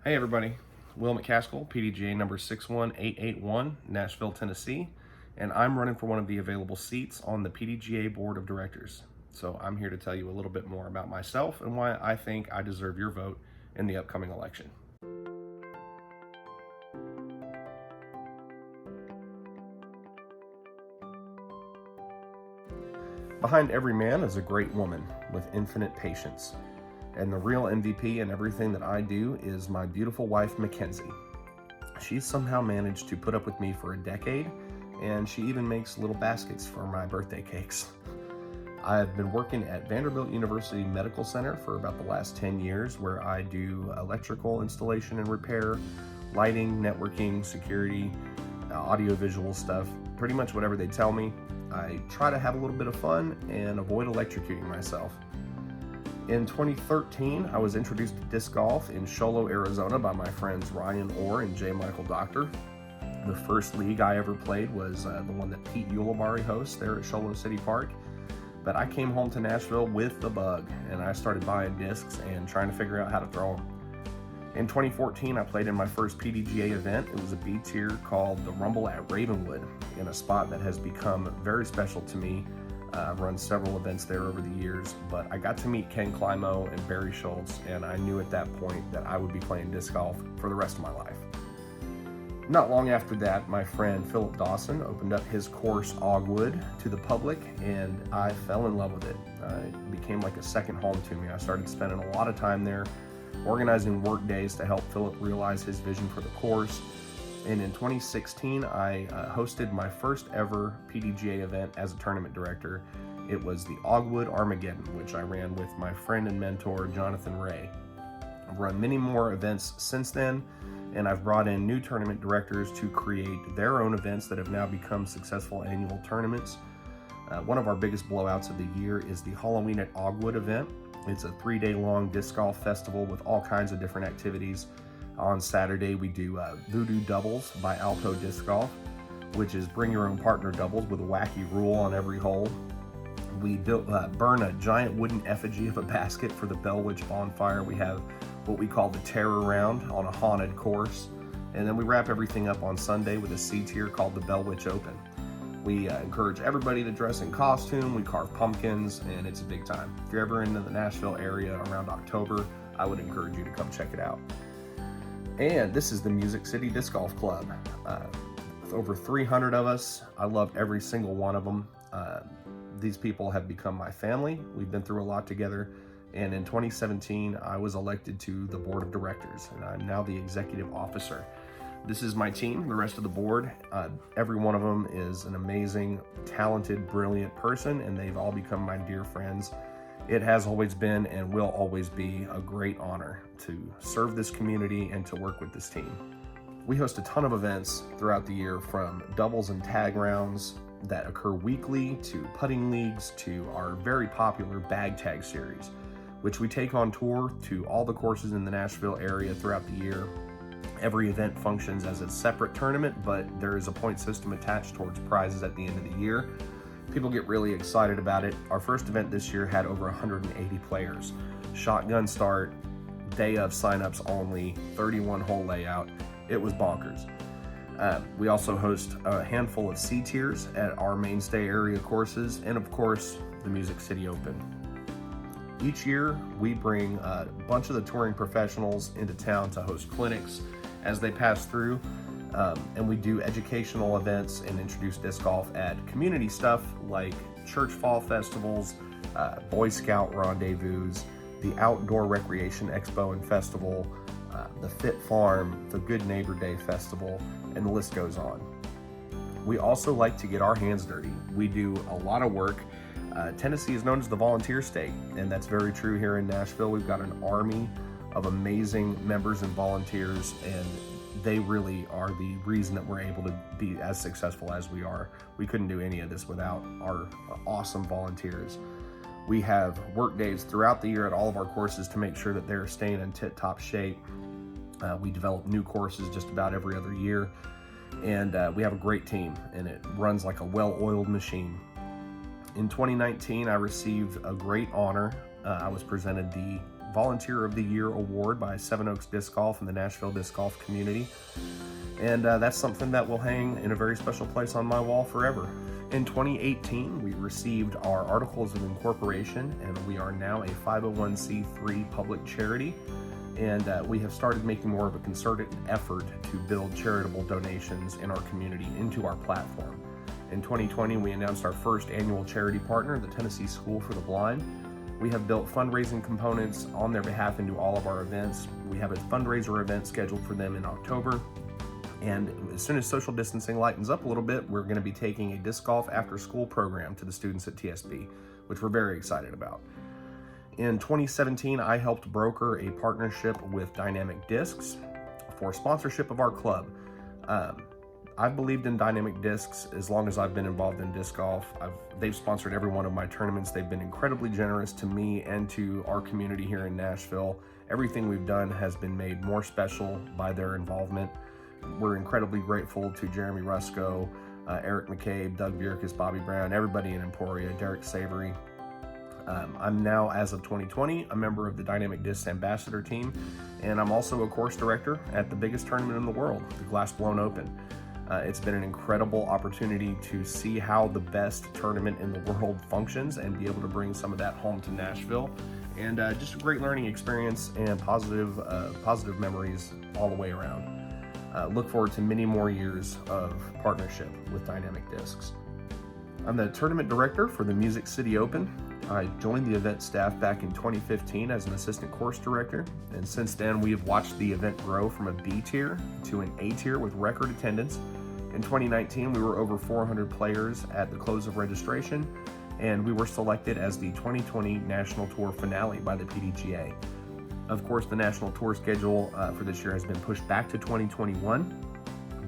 Hey everybody, Will McKaskle, PDGA number 61881, Nashville, Tennessee, and I'm running for one of the available seats on the PDGA Board of Directors. So I'm here to tell you a little bit more about myself and why I think I deserve your vote in the upcoming election. Behind every man is a great woman with infinite patience. And the real MVP in everything that I do is my beautiful wife, Mackenzie. She's somehow managed to put up with me for a decade, and she even makes little baskets for my birthday cakes. I've been working at Vanderbilt University Medical Center for about the last 10 years, where I do electrical installation and repair, lighting, networking, security, audio-visual stuff, pretty much whatever they tell me. I try to have a little bit of fun and avoid electrocuting myself. In 2013, I was introduced to disc golf in Show Low, Arizona by my friends Ryan Orr and J. Michael Doctor. The first league I ever played was the one that Pete Ulibarri hosts there at Show Low City Park. But I came home to Nashville with the bug, and I started buying discs and trying to figure out how to throw them. In 2014, I played in my first PDGA event. It was a B tier called the Rumble at Ravenwood, in a spot that has become very special to me. I've run several events there over the years, but I got to meet Ken Climo and Barry Schultz, and I knew at that point that I would be playing disc golf for the rest of my life. Not long after that, my friend Philip Dawson opened up his course Ogwood to the public, and I fell in love with it. It became like a second home to me. I started spending a lot of time there, organizing work days to help Philip realize his vision for the course. And in 2016, I hosted my first ever PDGA event as a tournament director. It was the Ogwood Armageddon, which I ran with my friend and mentor, Jonathan Ray. I've run many more events since then, and I've brought in new tournament directors to create their own events that have now become successful annual tournaments. One of our biggest blowouts of the year is the Halloween at Ogwood event. It's a 3-day-long disc golf festival with all kinds of different activities. On Saturday, we do Voodoo Doubles by Alto Disc Golf, which is bring your own partner doubles with a wacky rule on every hole. We burn a giant wooden effigy of a basket for the Bell Witch bonfire. We have what we call the Terror Round on a haunted course. And then we wrap everything up on Sunday with a C tier called the Bell Witch Open. We encourage everybody to dress in costume. We carve pumpkins, and it's a big time. If you're ever in the Nashville area around October, I would encourage you to come check it out. And this is the Music City Disc Golf Club. With over 300 of us, I love every single one of them. These people have become my family. We've been through a lot together. And in 2017, I was elected to the board of directors, and I'm now the executive officer. This is my team, the rest of the board. Every one of them is an amazing, talented, brilliant person, and they've all become my dear friends. It has always been and will always be a great honor to serve this community and to work with this team. We host a ton of events throughout the year, from doubles and tag rounds that occur weekly to putting leagues to our very popular bag tag series, which we take on tour to all the courses in the Nashville area throughout the year. Every event functions as a separate tournament, but there is a point system attached towards prizes at the end of the year. People get really excited about it. Our first event this year had over 180 players. Shotgun start, day of signups only, 31-hole layout. It was bonkers. We also host a handful of C tiers at our mainstay area courses, and of course, the Music City Open. Each year, we bring a bunch of the touring professionals into town to host clinics as they pass through. And we do educational events and introduce disc golf at community stuff like church fall festivals, Boy Scout rendezvous, the Outdoor Recreation Expo and Festival, the Fit Farm, the Good Neighbor Day Festival, and the list goes on. We also like to get our hands dirty. We do a lot of work. Tennessee is known as the volunteer state, and that's very true here in Nashville. We've got an army of amazing members and volunteers, and they really are the reason that we're able to be as successful as we are. We couldn't do any of this without our awesome volunteers. We have work days throughout the year at all of our courses to make sure that they're staying in tip-top shape. We develop new courses just about every other year, and we have a great team, and it runs like a well-oiled machine. In 2019, I received a great honor. I was presented the Volunteer of the Year award by Seven Oaks Disc Golf and the Nashville Disc Golf community. And that's something that will hang in a very special place on my wall forever. In 2018, we received our Articles of Incorporation, and we are now a 501c3 public charity. And we have started making more of a concerted effort to build charitable donations in our community into our platform. In 2020, we announced our first annual charity partner, the Tennessee School for the Blind. We have built fundraising components on their behalf into all of our events. We have a fundraiser event scheduled for them in October. And as soon as social distancing lightens up a little bit, we're going to be taking a disc golf after school program to the students at TSB, which we're very excited about. In 2017, I helped broker a partnership with Dynamic Discs for sponsorship of our club. I've believed in Dynamic Discs as long as I've been involved in disc golf. They've sponsored every one of my tournaments. They've been incredibly generous to me and to our community here in Nashville. Everything we've done has been made more special by their involvement. We're incredibly grateful to Jeremy Rusko, Eric McCabe, Doug Bjerkes, Bobby Brown, everybody in Emporia, Derek Savory. I'm now, as of 2020, a member of the Dynamic Discs Ambassador team, and I'm also a course director at the biggest tournament in the world, the Glass Blown Open. It's been an incredible opportunity to see how the best tournament in the world functions and be able to bring some of that home to Nashville. And just a great learning experience and positive memories all the way around. Look forward to many more years of partnership with Dynamic Discs. I'm the tournament director for the Music City Open. I joined the event staff back in 2015 as an assistant course director, and since then we have watched the event grow from a B tier to an A tier with record attendance. In 2019, we were over 400 players at the close of registration, and we were selected as the 2020 National Tour finale by the PDGA. Of course, the National Tour schedule for this year has been pushed back to 2021,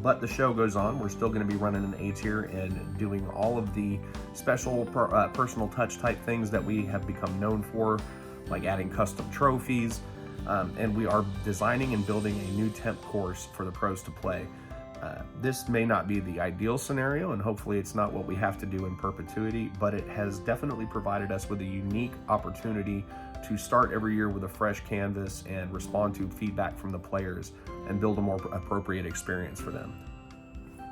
but the show goes on. We're still going to be running an A tier and doing all of the special personal touch type things that we have become known for, like adding custom trophies, and we are designing and building a new temp course for the pros to play. This may not be the ideal scenario, and hopefully it's not what we have to do in perpetuity, but it has definitely provided us with a unique opportunity to start every year with a fresh canvas and respond to feedback from the players and build a more appropriate experience for them.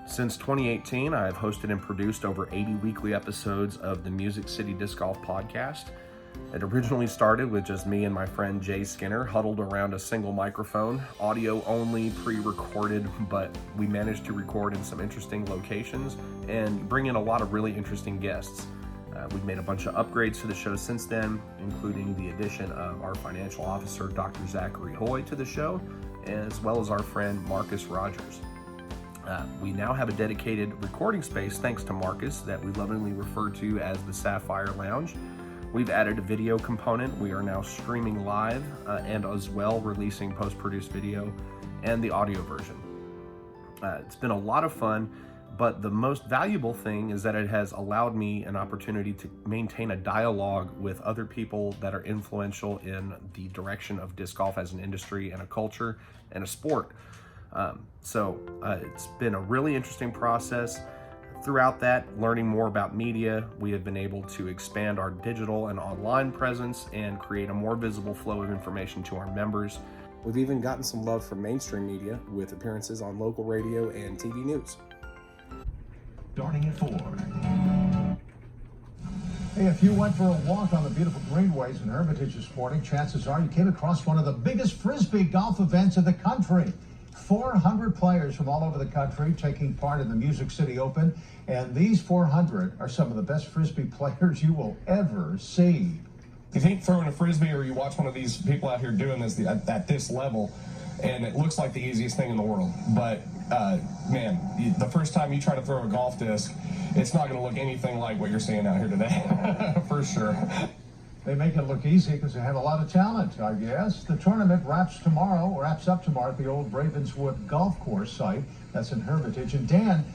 Since 2018, I have hosted and produced over 80 weekly episodes of the Music City Disc Golf podcast. It originally started with just me and my friend Jay Skinner huddled around a single microphone, audio only, pre-recorded, but we managed to record in some interesting locations and bring in a lot of really interesting guests. We've made a bunch of upgrades to the show since then, including the addition of our financial officer, Dr. Zachary Hoy, to the show, as well as our friend Marcus Rogers. We now have a dedicated recording space, thanks to Marcus, that we lovingly refer to as the Sapphire Lounge. We've added a video component. We are now streaming live and as well releasing post-produced video and the audio version. It's been a lot of fun, but the most valuable thing is that it has allowed me an opportunity to maintain a dialogue with other people that are influential in the direction of disc golf as an industry and a culture and a sport. So it's been a really interesting process. Throughout that, learning more about media, we have been able to expand our digital and online presence and create a more visible flow of information to our members. We've even gotten some love from mainstream media with appearances on local radio and TV news. Starting at 4. Hey, if you went for a walk on the beautiful greenways in Hermitage this morning, chances are you came across one of the biggest Frisbee golf events in the country. 400 players from all over the country taking part in the Music City Open, and these 400 are some of the best Frisbee players you will ever see. You think throwing a Frisbee, or you watch one of these people out here doing this at this level, and it looks like the easiest thing in the world, but man, the first time you try to throw a golf disc, it's not going to look anything like what you're seeing out here today, for sure. They make it look easy because they have a lot of talent, I guess. The tournament wraps up tomorrow at the old Ravenswood Golf Course site. That's in Hermitage. And Dan,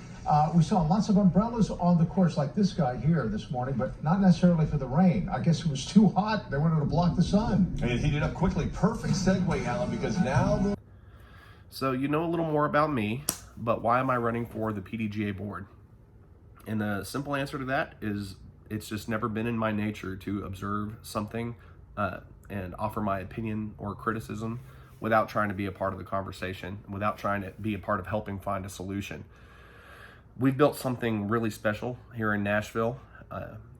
we saw lots of umbrellas on the course, like this guy here this morning, but not necessarily for the rain. I guess it was too hot. They wanted to block the sun. It heated up quickly. Perfect segue, Alan, because now... So you know a little more about me, but why am I running for the PDGA Board? And the simple answer to that is it's just never been in my nature to observe something and offer my opinion or criticism without trying to be a part of the conversation, without trying to be a part of helping find a solution. We've built something really special here in Nashville.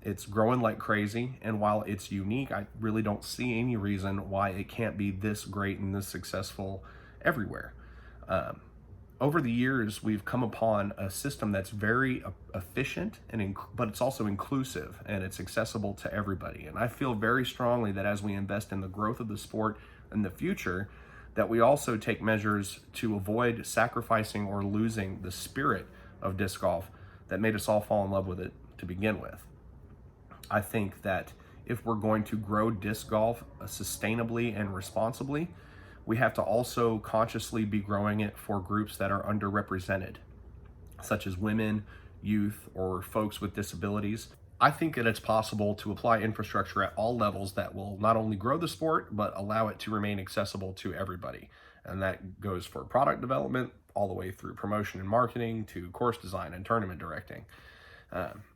It's growing like crazy, and while it's unique, I really don't see any reason why it can't be this great and this successful everywhere. Over the years, we've come upon a system that's very efficient, but it's also inclusive, and it's accessible to everybody. And I feel very strongly that as we invest in the growth of the sport in the future, that we also take measures to avoid sacrificing or losing the spirit of disc golf that made us all fall in love with it to begin with. I think that if we're going to grow disc golf sustainably and responsibly, we have to also consciously be growing it for groups that are underrepresented, such as women, youth, or folks with disabilities. I think that it's possible to apply infrastructure at all levels that will not only grow the sport, but allow it to remain accessible to everybody. And that goes for product development, all the way through promotion and marketing, to course design and tournament directing.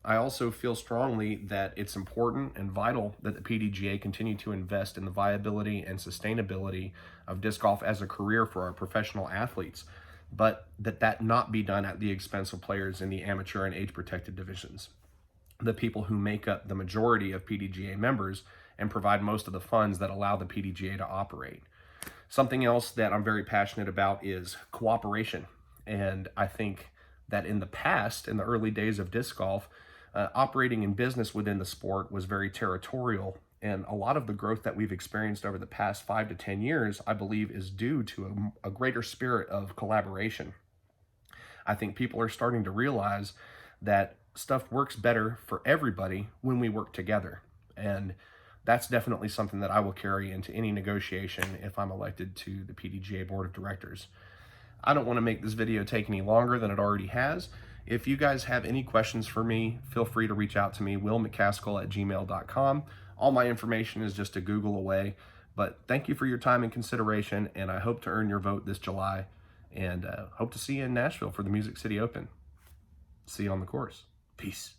I also feel strongly that it's important and vital that the PDGA continue to invest in the viability and sustainability of disc golf as a career for our professional athletes, but that not be done at the expense of players in the amateur and age-protected divisions, the people who make up the majority of PDGA members and provide most of the funds that allow the PDGA to operate. Something else that I'm very passionate about is cooperation, and I think that in the past, in the early days of disc golf, operating in business within the sport was very territorial. And a lot of the growth that we've experienced over the past 5 to 10 years, I believe, is due to a greater spirit of collaboration. I think people are starting to realize that stuff works better for everybody when we work together. And that's definitely something that I will carry into any negotiation if I'm elected to the PDGA Board of Directors. I don't want to make this video take any longer than it already has. If you guys have any questions for me, feel free to reach out to me, willmckaskle@gmail.com. All my information is just a Google away. But thank you for your time and consideration, and I hope to earn your vote this July, and hope to see you in Nashville for the Music City Open. See you on the course. Peace.